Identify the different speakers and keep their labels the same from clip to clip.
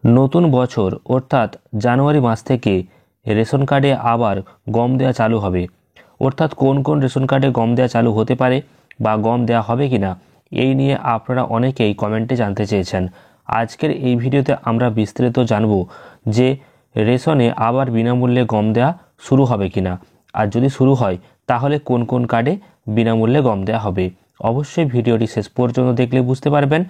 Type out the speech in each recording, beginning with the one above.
Speaker 1: নতুন বছর অর্থাৎ জানুয়ারি মাস থেকে রেশন কার্ডে আবার গম দেওয়া চালু হবে। অর্থাৎ কোন কোন রেশন কার্ডে গম দেওয়া চালু হতে পারে বা গম দেওয়া হবে কিনা, এই নিয়ে আপনারা অনেকেই কমেন্টে জানতে চেয়েছেন। আজকের এই ভিডিওতে আমরা বিস্তারিত জানব যে রেশনে আবার বিনামূল্যে গম দেওয়া শুরু হবে কিনা, আর যদি শুরু হয় তাহলে কোন কোন কার্ডে বিনামূল্যে গম দেওয়া হবে। অবশ্যই ভিডিওটি শেষ পর্যন্ত দেখলে বুঝতে পারবেন।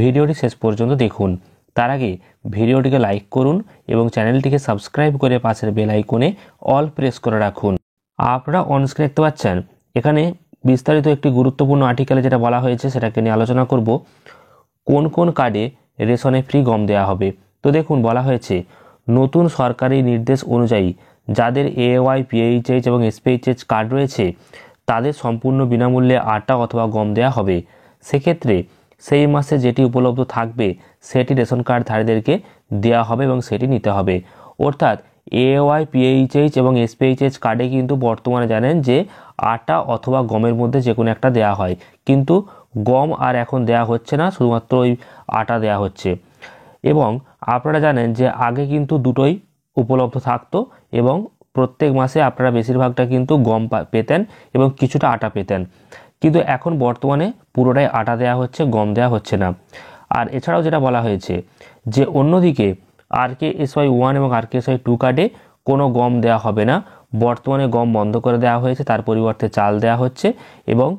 Speaker 1: ভিডিওটি শেষ পর্যন্ত দেখুন। তার আগে ভিডিওটিকে লাইক করুন এবং চ্যানেলটিকে সাবস্ক্রাইব করে পাশের বেল আইকনে অল প্রেস করে রাখুন। আপনারা অন স্ক্রিনে দেখতে পাচ্ছেন, এখানে বিস্তারিত একটি গুরুত্বপূর্ণ আর্টিকেলে যেটা বলা হয়েছে সেটাকে নিয়ে আলোচনা করব। কোন কোন কার্ডে রেশনে ফ্রি গম দেওয়া হবে। তো দেখুন, বলা হয়েছে নতুন সরকারি নির্দেশ অনুযায়ী যাদের এওয়াই, পিএইচএইচ এবং এসপিএইচএইচ কার্ড রয়েছে তাদের সম্পূর্ণ বিনামূল্যে আটা অথবা গম দেওয়া হবে। সেক্ষেত্রে সেই মাসে যেটি উপলব্ধ থাকবে সেটি রেশন কার্ডধারীদেরকে দেওয়া হবে এবং সেটি নিতে হবে। অর্থাৎ এওয়াই, পিএইচএইচ এবং এসপিএইচএইচ কার্ডে কিন্তু বর্তমানে জানেন যে আটা অথবা গমের মধ্যে যে কোনো একটা দেওয়া হয়, কিন্তু গম আর এখন দেওয়া হচ্ছে না, শুধুমাত্র ওই আটা দেওয়া হচ্ছে। এবং আপনারা জানেন যে আগে কিন্তু দুটোই উপলব্ধ থাকতো এবং প্রত্যেক মাসে আপনারা বেশিরভাগটা কিন্তু গম পেতেন এবং কিছুটা আটা পেতেন, কিন্তু এখন বর্তমানে পুরোটাই আটা দেওয়া হচ্ছে, গম দেওয়া হচ্ছে না। আর এছাড়াও যেটা বলা হয়েছে যে অন্যদিকে RKSY 1 এবং RKSY 2 কার্ডে কোনো গম দেওয়া হবে না। বর্তমানে গম বন্ধ করে দেওয়া হয়েছে, তার পরিবর্তে চাল দেওয়া হচ্ছে। এবং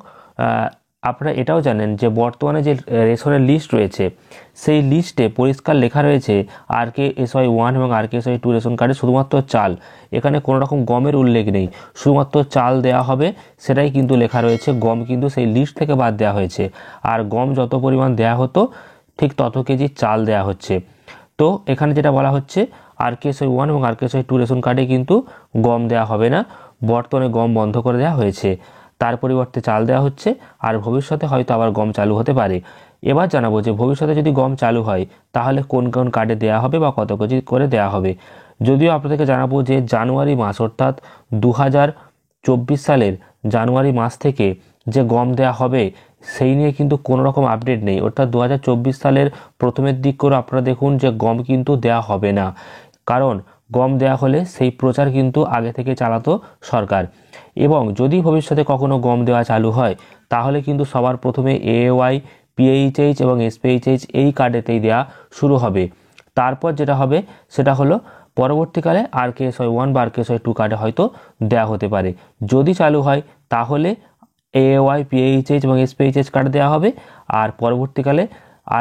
Speaker 1: আপনারা এটাও জানেন যে বর্তমানে যে রেশনের লিস্ট রয়েছে সেই লিস্টে পরিষ্কার লেখা রয়েছে RKSY 1 এবং RKSY 2 রেশন কার্ডে শুধুমাত্র চাল, এখানে কোনো রকম গমের উল্লেখ নেই, শুধুমাত্র চাল দেওয়া হবে সেটাই কিন্তু লেখা রয়েছে। গম কিন্তু সেই লিস্ট থেকে বাদ দেওয়া হয়েছে, আর গম যত পরিমাণ দেওয়া হতো ঠিক তত কেজি চাল দেওয়া হচ্ছে। তো এখানে যেটা বলা হচ্ছে RKSY 1 এবং RKSY 2 রেশন কার্ডে কিন্তু গম দেওয়া হবে না, বর্তমানে গম বন্ধ করে দেওয়া হয়েছে, তার পরিবর্তে চাল দেওয়া হচ্ছে। আর ভবিষ্যতে হয়তো আবার গম চালু হতে পারে। এবার জানাবো যে ভবিষ্যতে যদি গম চালু হয় তাহলে কোন কোন কার্ডে দেওয়া হবে বা কত কেজি করে দেওয়া হবে। যদিও আপনাদেরকে জানাবো যে জানুয়ারি মাস অর্থাৎ 2024 সালের জানুয়ারি মাস থেকে যে গম দেওয়া হবে সেই নিয়ে কিন্তু কোনো রকম আপডেট নেই। অর্থাৎ 2024 সালের প্রথমের দিক করে আপনারা দেখুন যে গম কিন্তু দেওয়া হবে না, কারণ গম দেওয়া হলে সেই প্রচার কিন্তু আগে থেকে চালাতো সরকার। এবং যদি ভবিষ্যতে কখনো গম দেওয়া চালু হয় তাহলে কিন্তু সবার প্রথমে এওয়াই, পিএইচএইচ এবং এসপিএইচএইচ এই কার্ডেতেই দেওয়া শুরু হবে। তারপর যেটা হবে সেটা হলো পরবর্তীকালে RKSY 1 বা RKSY 2 কার্ডে হয়তো দেওয়া হতে পারে। যদি চালু হয় তাহলে এওয়াই, পিএইচএইচ এবং এসপিএইচএইচ কার্ড দেওয়া হবে, আর পরবর্তীকালে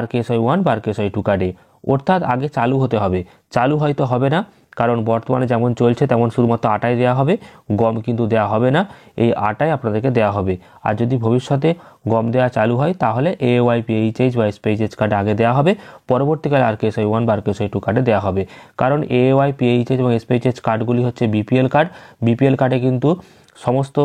Speaker 1: RKSY 1 বা RKSY 2 কার্ডে। অর্থাৎ আগে চালু হতে হবে, চালু হয়তো হবে না, কারণ বর্তমানে যেমন চলছে তেমন শুধুমাত্র আটাই দেওয়া হবে, গম কিন্তু দেওয়া হবে না, এই আটাই আপনাদেরকে দেওয়া হবে। আর যদি ভবিষ্যতে গম দেওয়া চালু হয় তাহলে এওয়াই, পিএইচএইচ বা এসপিএইচএইচ কার্ডে আগে দেওয়া হবে, পরবর্তীকালে RKSY 1 বা RKSY 2 কার্ডে দেওয়া হবে। কারণ এওয়াই, পিএইচএইচ এবং এসপিএইচএইচ কার্ডগুলি হচ্ছে বিপিএল কার্ড। বিপিএল কার্ডে কিন্তু সমস্ত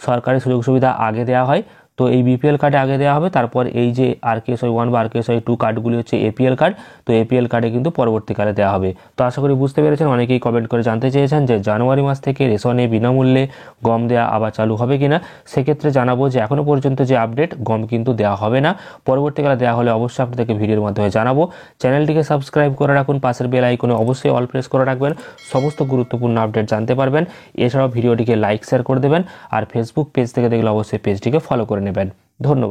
Speaker 1: সরকারি সুযোগ সুবিধা আগে দেওয়া হয়, তো এই বিপিএল কার্ডে আগে দেওয়া হবে। তারপর এই যে RKSY 1 বা RKSY 2 কার্ডগুলি হচ্ছে এপিএল কার্ড, তো এপিএল কার্ডে কিন্তু পরবর্তীকালে দেওয়া হবে। তো আশা করি বুঝতে পেরেছেন। অনেকেই কমেন্ট করে জানতে চেয়েছেন যে জানুয়ারি মাস থেকে রেশনে বিনামূল্যে গম দেওয়া আবার চালু হবে কিনা। সেক্ষেত্রে জানাবো যে এখনও পর্যন্ত যে আপডেট, গম কিন্তু দেওয়া হবে না, পরবর্তীকালে দেওয়া হলে অবশ্যই আপনাদেরকে ভিডিওর মাধ্যমে জানাবো। চ্যানেলটিকে সাবস্ক্রাইব করে রাখুন, পাশের বেল আইকনে অবশ্যই অল প্রেস করে রাখবেন, সমস্ত গুরুত্বপূর্ণ আপডেট জানতে পারবেন। এছাড়াও ভিডিওটিকে লাইক, শেয়ার করে দেবেন, আর ফেসবুক পেজ থেকে দেখলে অবশ্যই পেজটিকে ফলো করে নেবেন। ধন্যবাদ।